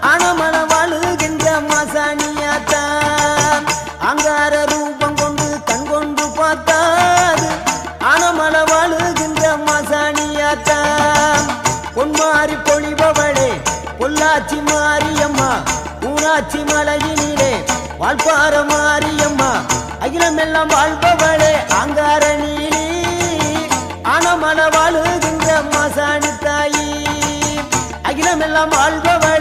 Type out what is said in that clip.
ஆனமன வாழுகின்ற மாசாணியாத்தான் அங்கார ரூபம் கொண்டு கண் கொண்டு பார்த்தாது ஆனமன வாழுகின்ற மாசாணியாத்தான் பொன்மாறி பொழிபவளே பொள்ளாச்சி மாரியம்மா ஊராட்சி மலையினிலே வாழ்பார மாரியம்மா அகிலமெல்லாம் வாழ்பவளே ஆங்கார நீலி ஆனமன வாழுகின்ற மாசாணி தாயி அகிலமெல்லாம் வாழ்பவளே